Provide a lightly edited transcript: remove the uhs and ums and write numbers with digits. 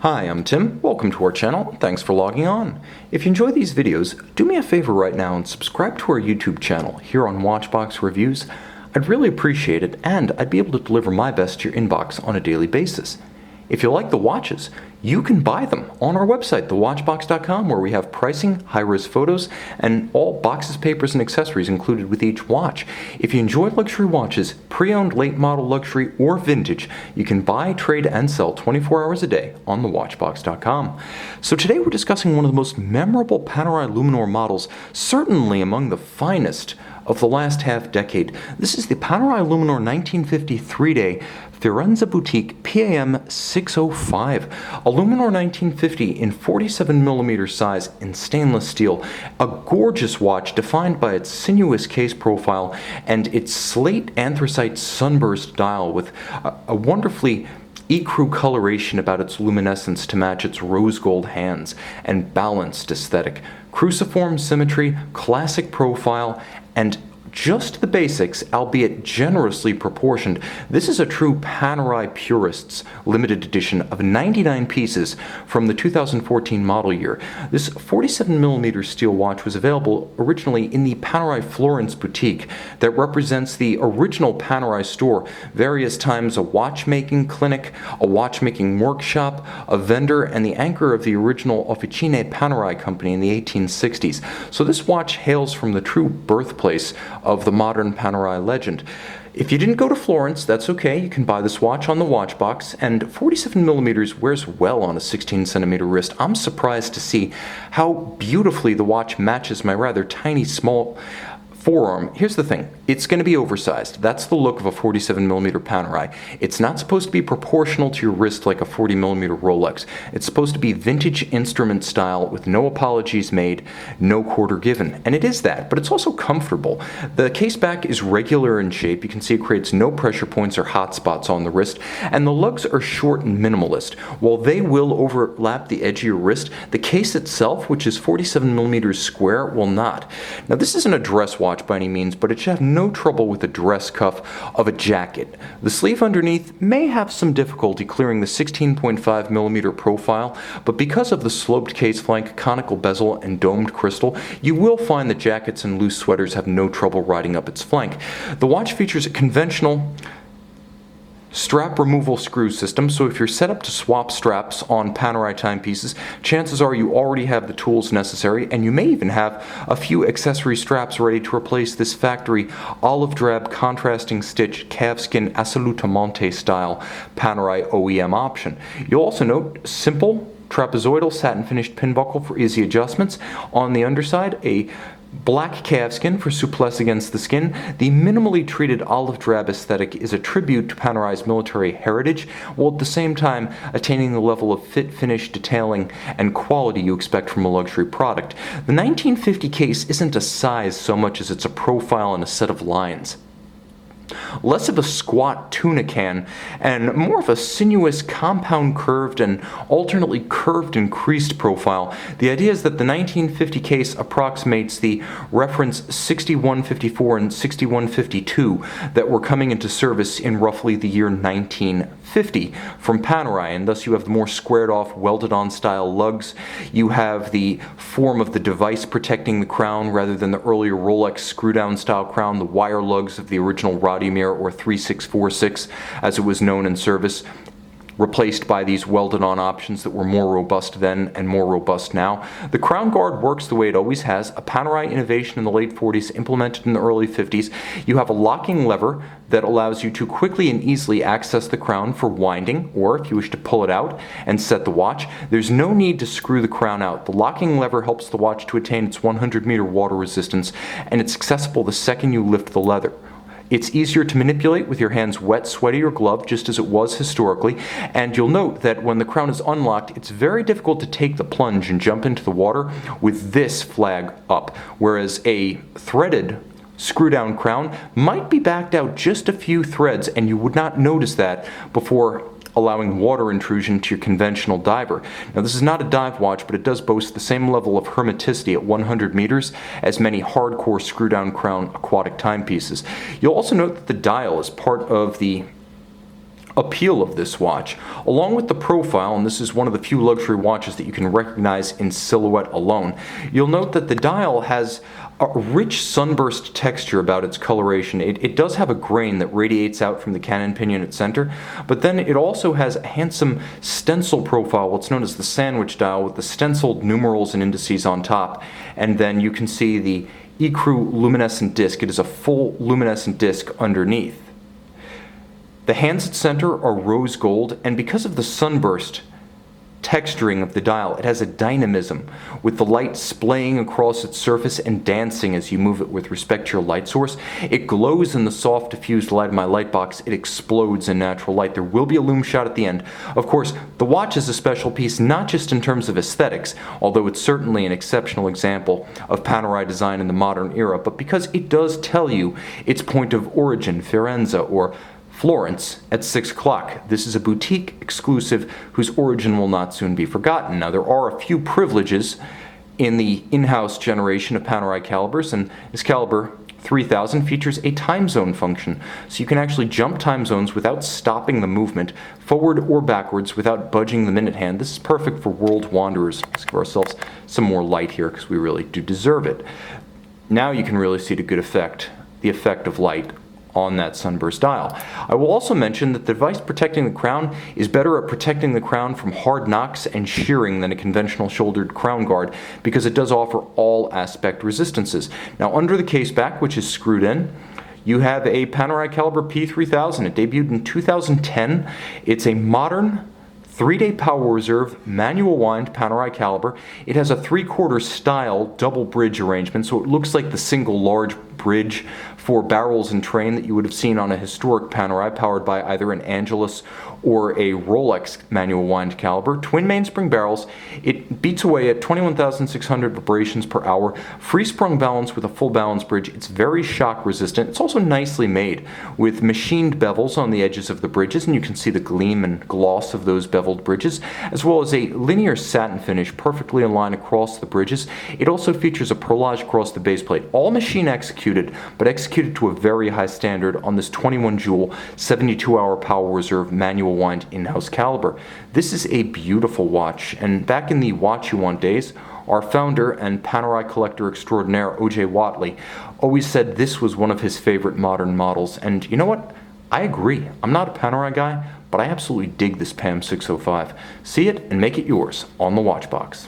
Hi, I'm Tim. Welcome to our channel. Thanks for logging on. If you enjoy these videos, do me a favor right now and subscribe to our YouTube channel here on Watchbox Reviews. I'd really appreciate it, and I'd be able to deliver my best to your inbox on a daily basis. If you like the watches, you can buy them on our website, thewatchbox.com, where we have pricing, high-res photos, and all boxes, papers, and accessories included with each watch. If you enjoy luxury watches, pre-owned, late-model luxury, or vintage, you can buy, trade, and sell 24 hours a day on thewatchbox.com. So today we're discussing one of the most memorable Panerai Luminor models, certainly among the finest of the last half-decade. This is the Panerai Luminor 1950 3-day Firenze Boutique PAM00605, a Luminor 1950 in 47mm size in stainless steel, a gorgeous watch defined by its sinuous case profile and its slate anthracite sunburst dial with a wonderfully ecru coloration about its luminescence to match its rose gold hands and balanced aesthetic, cruciform symmetry, classic profile, and just the basics, albeit generously proportioned. This is a true Panerai Purists limited edition of 99 pieces from the 2014 model year. This 47mm steel watch was available originally in the Panerai Florence boutique that represents the original Panerai store, various times a watchmaking clinic, a watchmaking workshop, a vendor, and the anchor of the original Officine Panerai company in the 1860s. So this watch hails from the true birthplace of the modern Panerai legend. If you didn't go to Florence, that's okay. You can buy this watch on the Watchbox, and 47mm wears well on a 16cm wrist. I'm surprised to see how beautifully the watch matches my rather tiny, small forearm. Here's the thing, it's going to be oversized. That's the look of a 47mm Panerai. It's not supposed to be proportional to your wrist like a 40mm Rolex. It's supposed to be vintage instrument style with no apologies made, no quarter given. And it is that, but it's also comfortable. The case back is regular in shape. You can see it creates no pressure points or hot spots on the wrist, and the lugs are short and minimalist. While they will overlap the edge of your wrist, the case itself, which is 47mm square, will not. Now this isn't a dress watch by any means, but it should have no trouble with the dress cuff of a jacket. The sleeve underneath may have some difficulty clearing the 16.5mm profile, but because of the sloped case flank, conical bezel, and domed crystal, you will find that jackets and loose sweaters have no trouble riding up its flank. The watch features a conventional strap removal screw system, so if you're set up to swap straps on Panerai timepieces, chances are you already have the tools necessary, and you may even have a few accessory straps ready to replace this factory olive drab contrasting stitch calfskin assolutamente style Panerai OEM option. You'll also note simple trapezoidal satin finished pin buckle for easy adjustments. On the underside, a black calfskin for souplesse against the skin. The minimally treated olive drab aesthetic is a tribute to Panerai's military heritage, while at the same time attaining the level of fit, finish, detailing, and quality you expect from a luxury product. The 1950 case isn't a size so much as it's a profile and a set of lines. Less of a squat tuna can and more of a sinuous compound curved and alternately curved and creased profile. The idea is that the 1950 case approximates the reference 6154 and 6152 that were coming into service in roughly the year 1950 from Panerai, and thus you have the more squared off welded on style lugs. You have the form of the device protecting the crown rather than the earlier Rolex screw down style crown, the wire lugs of the original Wearability or 3646 as it was known in service, replaced by these welded on options that were more robust then and more robust now. The crown guard works the way it always has, a Panerai innovation in the late 40s implemented in the early 50s. You have a locking lever that allows you to quickly and easily access the crown for winding, or if you wish to pull it out and set the watch, there's no need to screw the crown out. The locking lever helps the watch to attain its 100-meter water resistance, and it's accessible the second you lift the leather. It's easier to manipulate with your hands wet, sweaty, or gloved, just as it was historically, and you'll note that when the crown is unlocked, it's very difficult to take the plunge and jump into the water with this flag up, whereas a threaded screw-down crown might be backed out just a few threads, and you would not notice that before allowing water intrusion to your conventional diver. Now this is not a dive watch, but it does boast the same level of hermeticity at 100 meters as many hardcore screw-down crown aquatic timepieces. You'll also note that the dial is part of the appeal of this watch. Along with the profile, and this is one of the few luxury watches that you can recognize in silhouette alone, you'll note that the dial has a rich sunburst texture about its coloration. It does have a grain that radiates out from the cannon pinion at center, but then it also has a handsome stencil profile, what's known as the sandwich dial, with the stenciled numerals and indices on top. And then you can see the ecru luminescent disc. It is a full luminescent disc underneath. The hands at center are rose gold, and because of the sunburst texturing of the dial, it has a dynamism, with the light splaying across its surface and dancing as you move it with respect to your light source. It glows in the soft diffused light of my light box. It explodes in natural light. There will be a lume shot at the end. Of course, the watch is a special piece, not just in terms of aesthetics, although it's certainly an exceptional example of Panerai design in the modern era, but because it does tell you its point of origin, Firenze or Florence, at 6 o'clock. This is a boutique exclusive whose origin will not soon be forgotten. Now, there are a few privileges in the in-house generation of Panerai calibers, and this caliber 3000 features a time zone function, so you can actually jump time zones without stopping the movement, forward or backwards, without budging the minute hand. This is perfect for world wanderers. Let's give ourselves some more light here, because we really do deserve it. Now you can really see the good effect, the effect of light on that sunburst dial. I will also mention that the device protecting the crown is better at protecting the crown from hard knocks and shearing than a conventional shouldered crown guard, because it does offer all aspect resistances. Now, under the case back, which is screwed in, you have a Panerai caliber P3000. It debuted in 2010. It's a modern 3-day power reserve manual wind Panerai caliber. It has a 3/4 style double bridge arrangement, so it looks like the single large bridge for barrels and train that you would have seen on a historic Panerai powered by either an Angelus or a Rolex manual wind caliber. Twin mainspring barrels. It beats away at 21,600 vibrations per hour. Free sprung balance with a full balance bridge. It's very shock resistant. It's also nicely made with machined bevels on the edges of the bridges, and you can see the gleam and gloss of those beveled bridges, as well as a linear satin finish perfectly in line across the bridges. It also features a perlage across the base plate. All machine executed, but executed to a very high standard on this 21 joule 72-hour power reserve manual wind in-house caliber. This is a beautiful watch, and back in the watch you want days, our founder and Panerai collector extraordinaire O.J. Watley always said this was one of his favorite modern models, and you know what? I agree. I'm not a Panerai guy, but I absolutely dig this PAM 605. See it and make it yours on the Watchbox.